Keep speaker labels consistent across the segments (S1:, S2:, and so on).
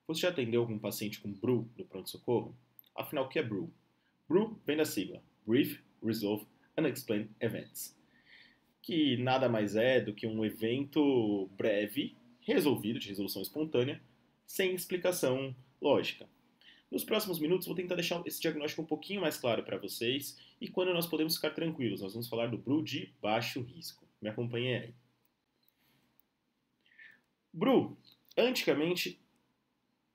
S1: Você já atendeu algum paciente com BRU no pronto-socorro? Afinal, o que é BRU? BRU vem da sigla Brief, Resolve, Unexplained Events, que nada mais é do que um evento breve, resolvido, de resolução espontânea, sem explicação lógica. Nos próximos minutos, vou tentar deixar esse diagnóstico um pouquinho mais claro para vocês e quando nós podemos ficar tranquilos. Nós vamos falar do BRU de baixo risco. Me acompanhem aí. BRU, antigamente,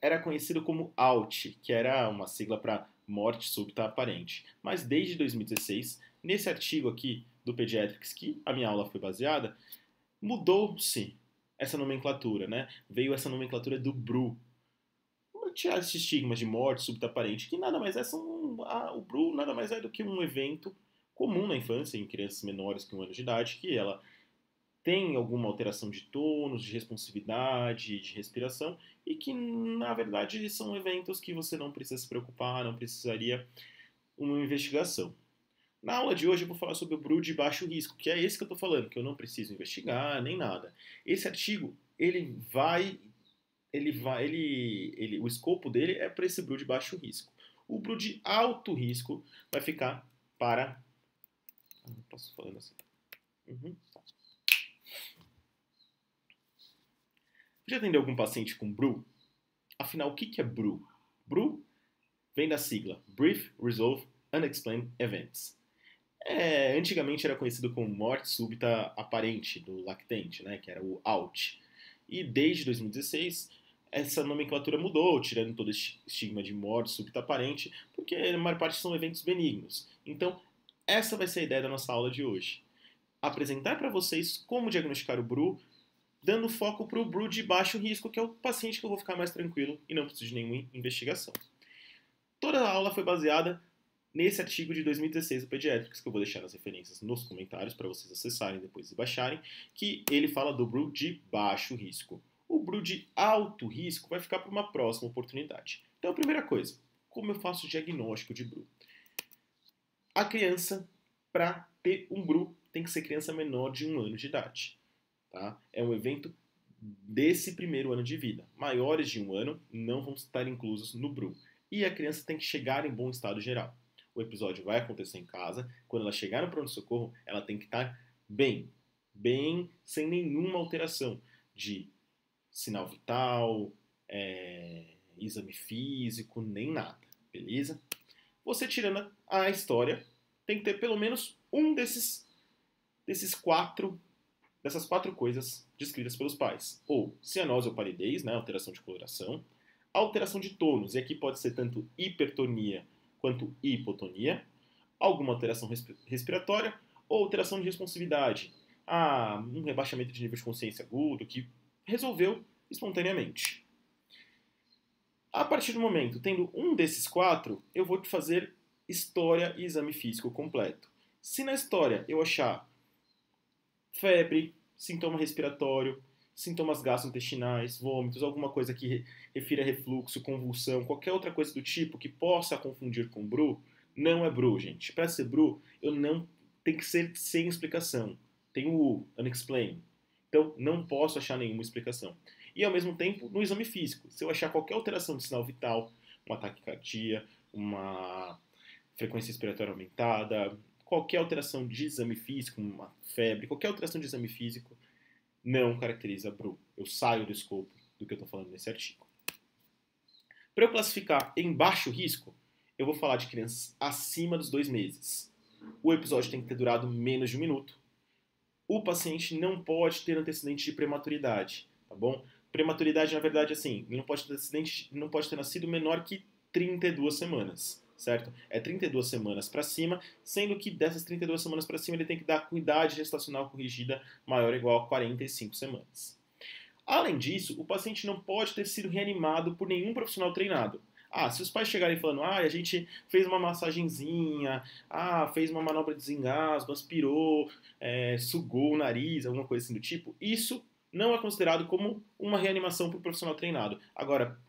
S1: era conhecido como AUT, que era uma sigla para morte súbita aparente. Mas desde 2016, nesse artigo aqui do Pediatrics, que a minha aula foi baseada, mudou-se essa nomenclatura, né? Veio essa nomenclatura do BRU. Para tirar esse estigma de morte súbita aparente, que nada mais é, o BRU nada mais é do que um evento comum na infância, em crianças menores que 1 ano de idade, que ela tem alguma alteração de tônus, de responsividade, de respiração, e que, na verdade, são eventos que você não precisa se preocupar, não precisaria uma investigação. Na aula de hoje eu vou falar sobre o BRU de baixo risco, que é esse que eu estou falando, que eu não preciso investigar, nem nada. Esse artigo, o escopo dele é para esse BRU de baixo risco. O BRU de alto risco vai ficar para... Posso falando assim? Tá. Já atendeu algum paciente com BRU? Afinal, o que é BRU? BRU vem da sigla Brief, Resolve, Unexplained Events. Antigamente era conhecido como morte súbita aparente do lactente, né, que era o AUT. E desde 2016, essa nomenclatura mudou, tirando todo esse estigma de morte súbita aparente, porque a maior parte são eventos benignos. Então, essa vai ser a ideia da nossa aula de hoje. Apresentar para vocês como diagnosticar o BRU, dando foco para o BRU de baixo risco, que é o paciente que eu vou ficar mais tranquilo e não preciso de nenhuma investigação. Toda a aula foi baseada nesse artigo de 2016 do Pediatrics, que eu vou deixar nas referências nos comentários para vocês acessarem depois e baixarem, que ele fala do BRU de baixo risco. O BRU de alto risco vai ficar para uma próxima oportunidade. Então, a primeira coisa, como eu faço o diagnóstico de BRU? A criança, para ter um BRU, tem que ser criança menor de 1 ano de idade. Tá? É um evento desse primeiro ano de vida. Maiores de 1 ano não vão estar inclusos no BRU. E a criança tem que chegar em bom estado geral. O episódio vai acontecer em casa. Quando ela chegar no pronto-socorro, ela tem que estar bem. Bem, sem nenhuma alteração de sinal vital, exame físico, nem nada. Beleza? Você tirando a história, tem que ter pelo menos um dessas 4 coisas descritas pelos pais. Ou cianose ou palidez, né, alteração de coloração, alteração de tônus, e aqui pode ser tanto hipertonia quanto hipotonia, alguma alteração respiratória ou alteração de responsividade. Um rebaixamento de nível de consciência agudo que resolveu espontaneamente. A partir do momento, tendo um desses 4, eu vou fazer história e exame físico completo. Se na história eu achar febre, sintoma respiratório, sintomas gastrointestinais, vômitos, alguma coisa que refira a refluxo, convulsão, qualquer outra coisa do tipo que possa confundir com BRU, não é BRU, gente. Para ser BRU, eu não tem que ser sem explicação. Tem o U, unexplained. Então, não posso achar nenhuma explicação. E, ao mesmo tempo, no exame físico, se eu achar qualquer alteração de sinal vital, uma taquicardia, uma frequência respiratória aumentada, qualquer alteração de exame físico, uma febre, qualquer alteração de exame físico, não caracteriza BRU. Eu saio do escopo do que eu estou falando nesse artigo. Para eu classificar em baixo risco, eu vou falar de crianças acima dos 2 meses. O episódio tem que ter durado menos de 1 minuto. O paciente não pode ter antecedente de prematuridade, tá bom? Prematuridade, na verdade, assim, ele não pode ter nascido menor que 32 semanas. Certo? É 32 semanas para cima, sendo que dessas 32 semanas para cima ele tem que dar com idade gestacional corrigida maior ou igual a 45 semanas. Além disso, o paciente não pode ter sido reanimado por nenhum profissional treinado. Se os pais chegarem falando, a gente fez uma massagenzinha, fez uma manobra de desengasgo, aspirou, sugou o nariz, alguma coisa assim do tipo, isso não é considerado como uma reanimação por profissional treinado. Agora,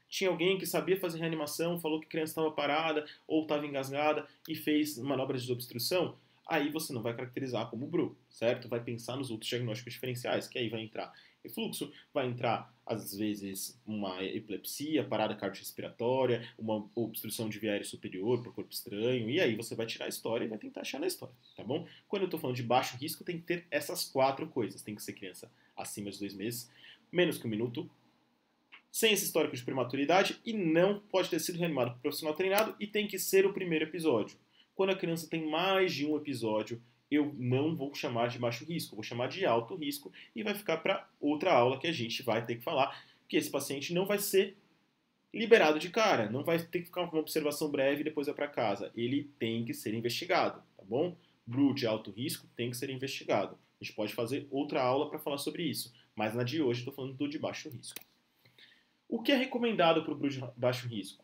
S1: tinha alguém que sabia fazer reanimação, falou que a criança estava parada ou estava engasgada e fez manobras de desobstrução, aí você não vai caracterizar como BRU, certo? Vai pensar nos outros diagnósticos diferenciais, que aí vai entrar refluxo, vai entrar, às vezes, uma epilepsia, parada cardiorrespiratória, uma obstrução de via aérea superior por corpo estranho, e aí você vai tirar a história e vai tentar achar na história, tá bom? Quando eu estou falando de baixo risco, tem que ter essas 4 coisas. Tem que ser criança acima de 2 meses, menos que 1 minuto, sem esse histórico de prematuridade e não pode ter sido reanimado por profissional treinado e tem que ser o primeiro episódio. Quando a criança tem mais de um episódio, eu não vou chamar de baixo risco, vou chamar de alto risco e vai ficar para outra aula que a gente vai ter que falar que esse paciente não vai ser liberado de cara, não vai ter que ficar uma observação breve e depois vai para casa. Ele tem que ser investigado, tá bom? BRU de alto risco tem que ser investigado. A gente pode fazer outra aula para falar sobre isso, mas na de hoje estou falando do de baixo risco. O que é recomendado para o BRU de baixo risco?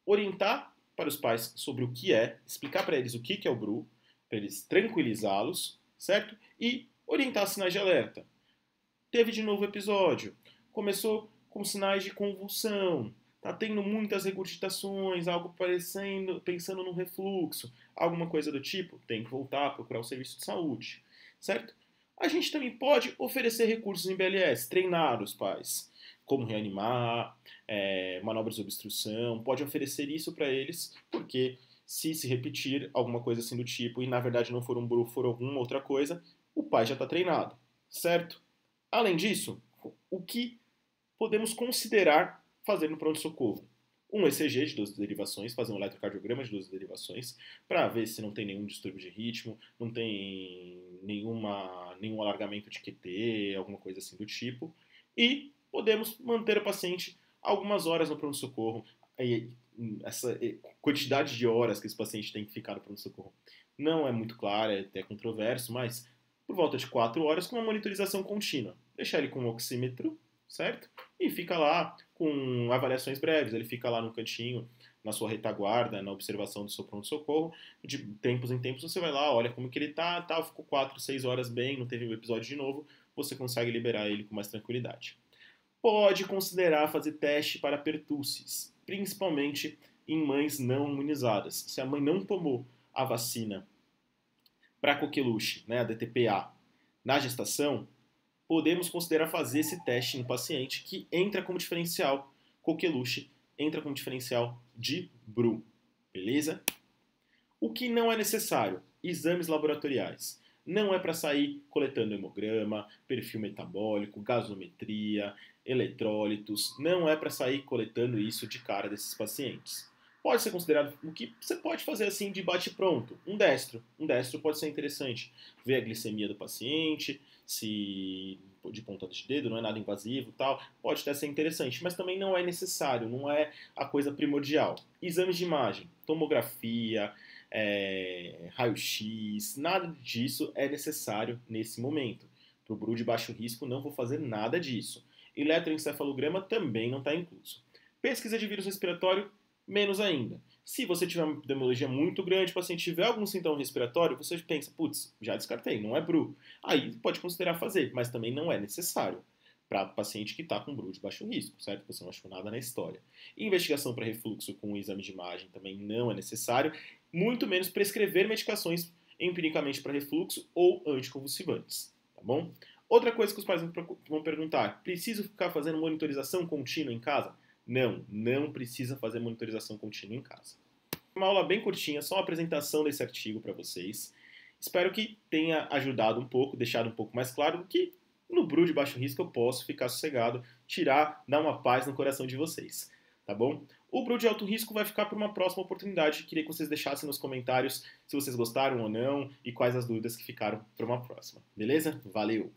S1: Orientar para os pais sobre o que é, explicar para eles o que é o BRU, para eles tranquilizá-los, certo? E orientar sinais de alerta. Teve de novo episódio, começou com sinais de convulsão, está tendo muitas regurgitações, algo pensando no refluxo, alguma coisa do tipo, tem que voltar a procurar o serviço de saúde, certo? A gente também pode oferecer recursos em BLS, treinar os pais, como reanimar, manobras de obstrução, pode oferecer isso para eles, porque se repetir alguma coisa assim do tipo, e na verdade não for um BRU, for alguma outra coisa, o pai já está treinado, certo? Além disso, o que podemos considerar fazer no pronto-socorro? Um ECG de 12 derivações, fazer um eletrocardiograma de 12 derivações, para ver se não tem nenhum distúrbio de ritmo, não tem nenhum alargamento de QT, alguma coisa assim do tipo. E podemos manter o paciente algumas horas no pronto-socorro. Essa quantidade de horas que esse paciente tem que ficar no pronto-socorro não é muito clara, é até controverso, mas por volta de 4 horas com uma monitorização contínua. Deixar ele com um oxímetro, certo? E fica lá com avaliações breves. Ele fica lá no cantinho, na sua retaguarda, na observação do seu pronto-socorro. De tempos em tempos você vai lá, olha como que ele tá, ficou 4, 6 horas bem, não teve um episódio de novo, você consegue liberar ele com mais tranquilidade. Pode considerar fazer teste para pertussis, principalmente em mães não imunizadas. Se a mãe não tomou a vacina para coqueluche, né, a DTPA, na gestação, podemos considerar fazer esse teste no paciente que entra como diferencial coqueluche, entra como diferencial de BRU, beleza? O que não é necessário? Exames laboratoriais. Não é para sair coletando hemograma, perfil metabólico, gasometria, eletrólitos. Não é para sair coletando isso de cara desses pacientes. Pode ser considerado o que você pode fazer assim de bate-pronto. Um destro. Um destro pode ser interessante. Ver a glicemia do paciente, se de ponta de dedo, não é nada invasivo e tal. Pode até ser interessante, mas também não é necessário, não é a coisa primordial. Exames de imagem, tomografia, raio-x, nada disso é necessário nesse momento. Para o BRU de baixo risco, não vou fazer nada disso. Eletroencefalograma também não está incluso. Pesquisa de vírus respiratório, menos ainda. Se você tiver uma epidemiologia muito grande, o paciente tiver algum sintoma respiratório, você pensa, putz, já descartei, não é BRU. Aí pode considerar fazer, mas também não é necessário para paciente que está com BRU de baixo risco, certo? Você não achou nada na história. Investigação para refluxo com exame de imagem também não é necessário, muito menos prescrever medicações empiricamente para refluxo ou anticonvulsivantes, tá bom? Outra coisa que os pais vão perguntar, preciso ficar fazendo monitorização contínua em casa? Não precisa fazer monitorização contínua em casa. Uma aula bem curtinha, só uma apresentação desse artigo para vocês. Espero que tenha ajudado um pouco, deixado um pouco mais claro que no BRU de baixo risco eu posso ficar sossegado, dar uma paz no coração de vocês, tá bom? O BRU de alto risco vai ficar para uma próxima oportunidade. Queria que vocês deixassem nos comentários se vocês gostaram ou não e quais as dúvidas que ficaram para uma próxima. Beleza? Valeu!